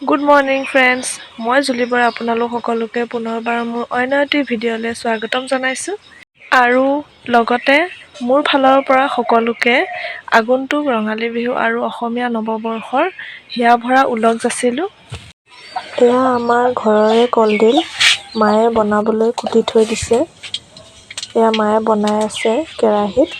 Good morning friends, মই জুলি বৰা আপোনালোক সকলোকে পুনৰবাৰ মোৰ অন্য এটি ভিডিঅ'লৈ স্বাগতম জনাইছোঁ। আৰু লগতে মোৰ ফালৰ পৰা সকলোকে আগন্তুক ৰঙালী বিহু আৰু অসমীয়া নৱবৰ্ষৰ হিয়া ভৰা ওলগ যাচিলোঁ। এয়া আমাৰ ঘৰৰে কলডিল মায়ে বনাবলৈ কুটি থৈ দিছে। এয়া মায়ে বনাই আছে কেৰাহীত।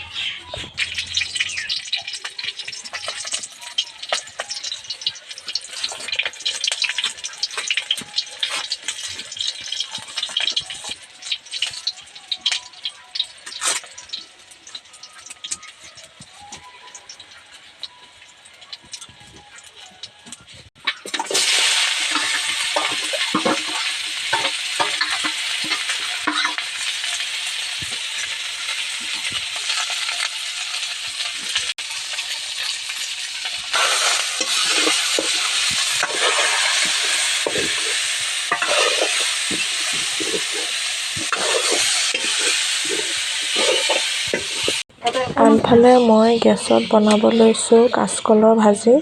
আনফালে মই গেছত বনাব লৈছোঁ কাচকলৰ ভাজি।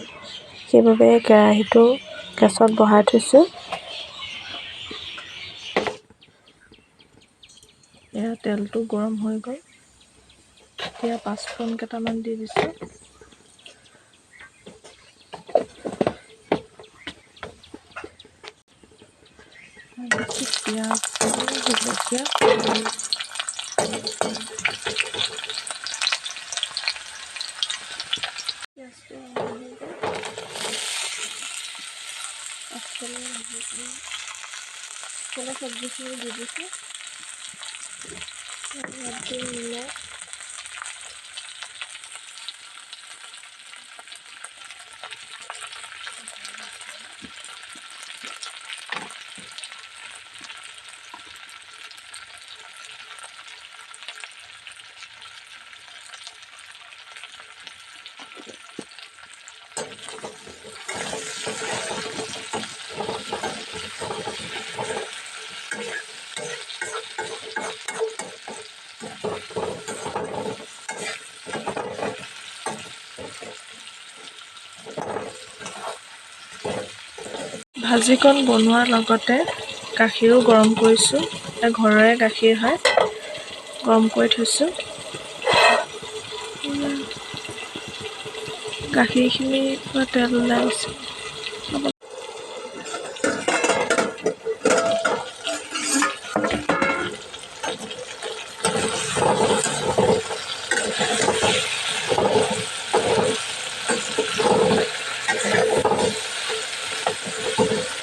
সেইবাবে কেৰাহীটো গেছত বহাই থৈছোঁ। এয়া তেলটো গৰম হৈ গ'ল। এতিয়া পাঁচফোৰণ কেইটামান দি দিছোঁ। পিঁয়াজ জলকীয়া চব্জিখিনি দি দিছোঁ। নিমখ ভাজিকণ বনোৱাৰ লগতে গাখীৰো গৰম কৰিছোঁ। ঘৰৰে গাখীৰ হয়, গৰম কৰি থৈছোঁ। গাখীৰখিনিৰ পৰা তেল ওলাই গৈছে।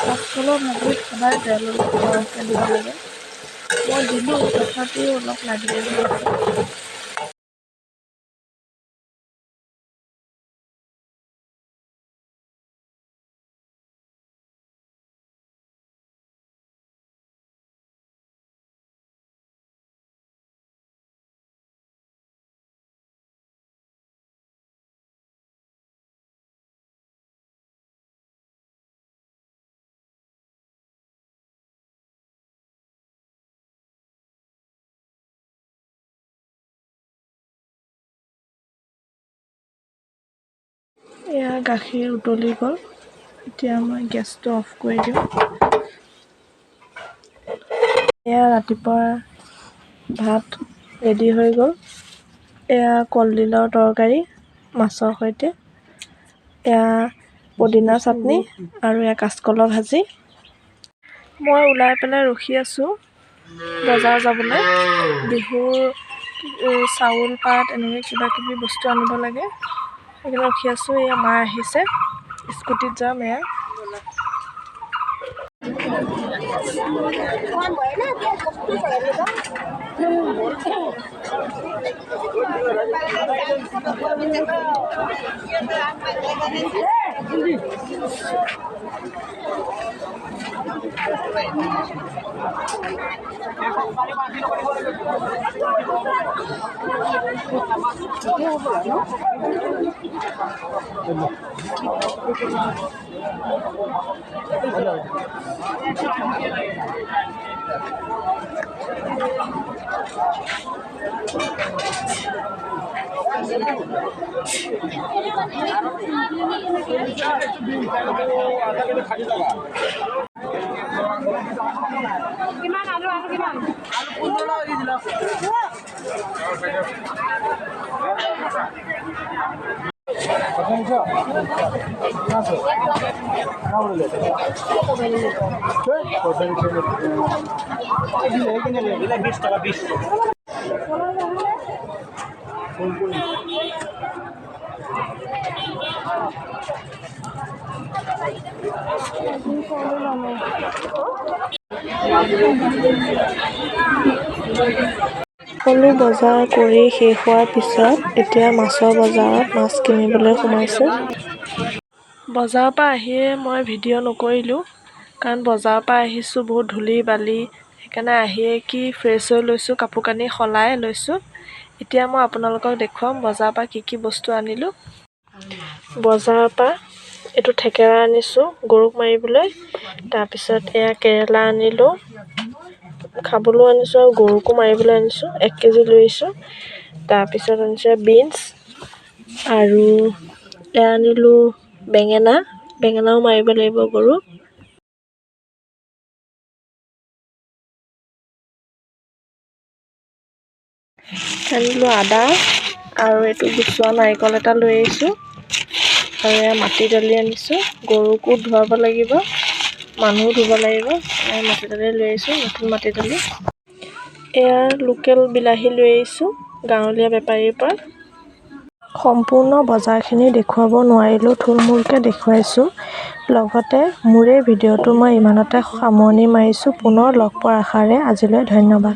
কাচকলৰ ভাজিত সদায় তেল অলপ সৰহকৈ দিব লাগে। মই দিলোঁ, তথাপিও অলপ লাগিবলৈ আছে। এয়া গাখীৰ উতলি গ'ল। এতিয়া মই গেছটো অফ কৰি দিওঁ। এয়া ৰাতিপুৱাৰ ভাত ৰেডি হৈ গ'ল। এয়া কলডিলৰ তৰকাৰী মাছৰ সৈতে, এয়া পদিনা চাটনি আৰু এয়া কাচকলৰ ভাজি। মই ওলাই পেলাই ৰখি আছোঁ বজাৰ যাবলৈ। বিহুৰ চাউল পাত এনেকৈ কিবা কিবি বস্তু আনিব লাগে, সেইকাৰণে ৰখি আছোঁ। এয়া মা আহিছে, স্কুটিত যাম। এয়া সকলো বজাৰ কৰি শেষ হোৱাৰ পিছত এতিয়া মাছৰ বজাৰত মাছ কিনিবলৈ সোমাইছোঁ। বজাৰৰ পৰা আহিয়ে মই ভিডিঅ' নকৰিলোঁ, কাৰণ বজাৰৰ পৰা আহিছোঁ বহুত ধূলি বালি, সেইকাৰণে আহিয়ে কি ফ্ৰেছ হৈ লৈছোঁ, কাপোৰ কানি সলাই লৈছোঁ। এতিয়া মই আপোনালোকক দেখুৱাম বজাৰৰ পৰা কি কি বস্তু আনিলোঁ। বজাৰৰ পৰা এইটো থেকেৰা আনিছোঁ গৰুক মাৰিবলৈ, তাৰপিছত এয়া কেৰেলা আনিলোঁ খাবলৈ আনিছোঁ আৰু গৰুকো মাৰিবলৈ আনিছোঁ, 1 কেজি লৈ আহিছোঁ। তাৰপিছত আনিছোঁ বিনছ আৰু এয়া আনিলোঁ বেঙেনাও মাৰিব লাগিব গৰুক। আনিলোঁ আদা আৰু এইটো গুচোৱা নাৰিকল এটা লৈ আহিছোঁ, আৰু এয়া মাটি দালি আনিছোঁ, গৰুকো ধুৱাব লাগিব, মানুহো ধুব লাগিব। মাটি দালি লৈ আহিছোঁ, নতুন মাটি দালি। এয়া লোকেল বিলাহী লৈ আহিছোঁ গাঁৱলীয়া বেপাৰীৰ পৰা। সম্পূৰ্ণ বজাৰখিনি দেখুৱাব নোৱাৰিলোঁ, থুলমূলকৈ দেখুৱাইছোঁ। লগতে মোৰ এই ভিডিঅ'টো মই ইমানতে সামৰণি মাৰিছোঁ। পুনৰ লগ পোৱাৰ আশাৰে আজিলৈ ধন্যবাদ।